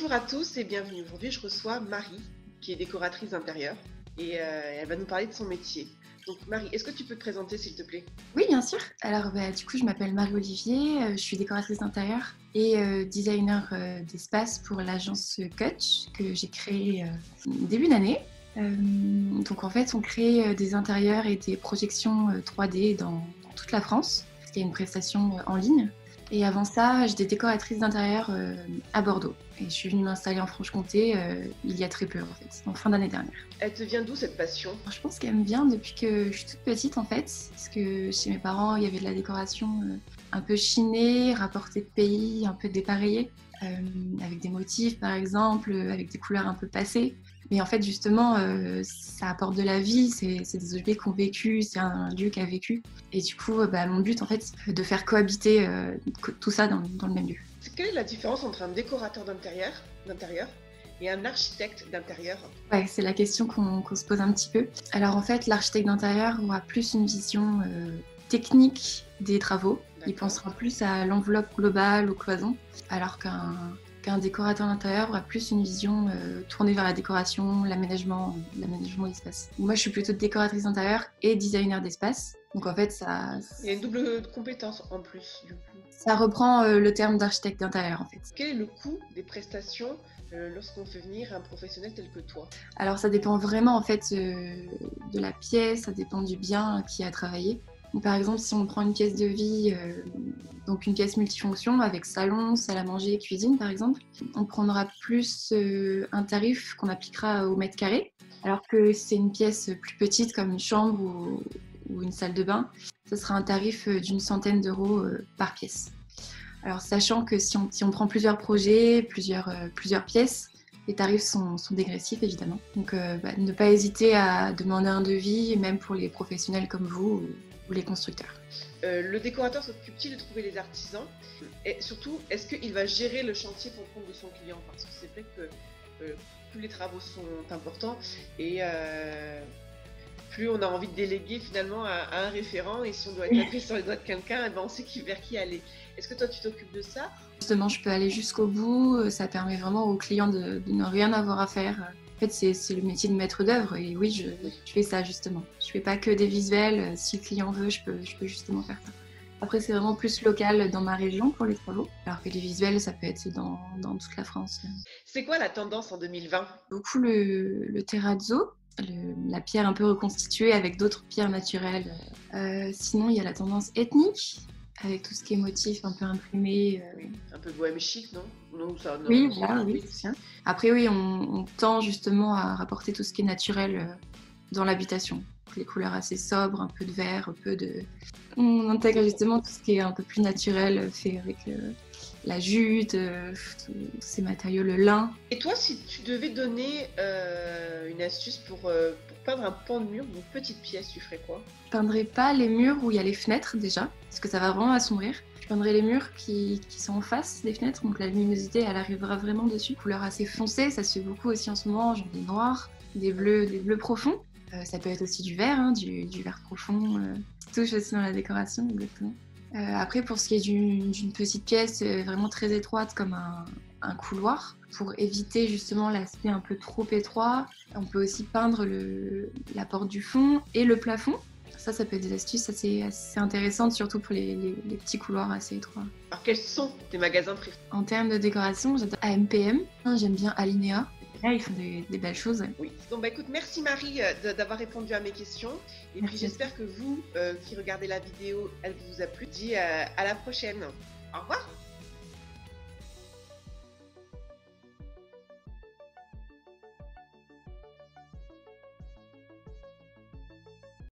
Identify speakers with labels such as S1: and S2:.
S1: Bonjour à tous et bienvenue. Aujourd'hui, je reçois Marie, qui est décoratrice d'intérieur, et elle va nous parler de son métier. Donc Marie, est-ce que tu peux te présenter s'il te plaît?
S2: Oui, bien sûr. Alors, du coup, je m'appelle Marie-Olivier, je suis décoratrice d'intérieur et designer d'espace pour l'agence Kutch que j'ai créée début d'année. Donc, en fait, on crée des intérieurs et des projections 3D dans toute la France. C'est une prestation en ligne. Et avant ça, j'étais décoratrice d'intérieur à Bordeaux. Et je suis venue m'installer en Franche-Comté il y a très peu, en fait, en fin d'année dernière.
S1: Elle te vient d'où cette passion?
S2: Alors, je pense qu'elle me vient depuis que je suis toute petite, en fait. Parce que chez mes parents, il y avait de la décoration un peu chinée, rapportée de pays, un peu dépareillée. Avec des motifs, par exemple, avec des couleurs un peu passées. Mais en fait, justement, ça apporte de la vie, c'est des objets qui ont vécu, c'est un lieu qui a vécu. Et du coup, mon but, en fait, c'est de faire cohabiter tout ça dans le même lieu.
S1: Quelle est la différence entre un décorateur d'intérieur et un architecte d'intérieur?
S2: Ouais, c'est la question qu'on se pose un petit peu. Alors en fait, l'architecte d'intérieur aura plus une vision technique des travaux. Il pensera plus à l'enveloppe globale, aux cloisons, alors qu'un décorateur d'intérieur aura plus une vision tournée vers la décoration, l'aménagement d'espace. Moi, je suis plutôt décoratrice d'intérieur et designer d'espace. Donc en fait,
S1: il y a une double compétence en plus, du coup.
S2: Ça reprend le terme d'architecte d'intérieur, en fait.
S1: Quel est le coût des prestations lorsqu'on fait venir un professionnel tel que toi?
S2: Alors ça dépend vraiment en fait de la pièce, ça dépend du bien qui a travaillé. Donc, par exemple, si on prend une pièce de vie, donc une pièce multifonction avec salon, salle à manger, cuisine par exemple, on prendra plus un tarif qu'on appliquera au mètre carré, alors que c'est une pièce plus petite comme une chambre ou une salle de bain, ce sera un tarif d'une centaine d'euros par pièce. Alors, sachant que si on prend plusieurs projets, plusieurs pièces, les tarifs sont dégressifs, évidemment. Donc, ne pas hésiter à demander un devis, même pour les professionnels comme vous ou les constructeurs.
S1: Le décorateur s'occupe-t-il de trouver les artisans? Et surtout, est-ce qu'il va gérer le chantier pour le compte de son client? Parce que c'est vrai que tous les travaux sont importants et plus on a envie de déléguer finalement à un référent, et si on doit être appuyé sur les doigts de quelqu'un, on sait vers qui aller. Est-ce que toi tu t'occupes de ça?
S2: Justement, je peux aller jusqu'au bout, ça permet vraiment aux clients de ne rien avoir à faire. En fait, c'est le métier de maître d'œuvre et oui, je fais ça justement. Je fais pas que des visuels, si le client veut, je peux justement faire ça. Après, c'est vraiment plus local dans ma région pour les travaux, alors que les visuels, ça peut être dans toute la France.
S1: C'est quoi la tendance en 2020?
S2: Beaucoup le terrazzo, la pierre un peu reconstituée avec d'autres pierres naturelles. Sinon, il y a la tendance ethnique, avec tout ce qui est motif un peu imprimé.
S1: Un peu bohème chic, non? Non, ça, non.
S2: Oui, voilà, oui, c'est ça. Après, oui, on tend justement à rapporter tout ce qui est naturel dans l'habitation. Les couleurs assez sobres, un peu de vert, un peu de... On intègre justement tout ce qui est un peu plus naturel, fait avec la jute, tous ces matériaux, le lin.
S1: Et toi, si tu devais donner une astuce pour peindre un pan de mur d'une petite pièce, tu ferais quoi?
S2: Je peindrais pas les murs où il y a les fenêtres déjà, parce que ça va vraiment assombrir. Je peindrais les murs qui sont en face des fenêtres, donc la luminosité elle arrivera vraiment dessus. Couleur assez foncée, ça se fait beaucoup aussi en ce moment, genre des noirs, des bleus profonds. Ça peut être aussi du vert, hein, du vert profond, qui touche aussi dans la décoration, exactement. Après, pour ce qui est d'une petite pièce vraiment très étroite comme un couloir, pour éviter justement l'aspect un peu trop étroit, on peut aussi peindre la porte du fond et le plafond. Ça peut être des astuces assez intéressantes, surtout pour les petits couloirs assez étroits.
S1: Alors, quels sont tes magasins préférés?
S2: En termes de décoration, j'adore AMPM, j'aime bien Alinea. Là, ils font des belles choses.
S1: Oui. Donc, écoute, merci Marie d'avoir répondu à mes questions. Et puis, j'espère que vous qui regardez la vidéo, elle vous a plu. Je vous dis à la prochaine. Au revoir.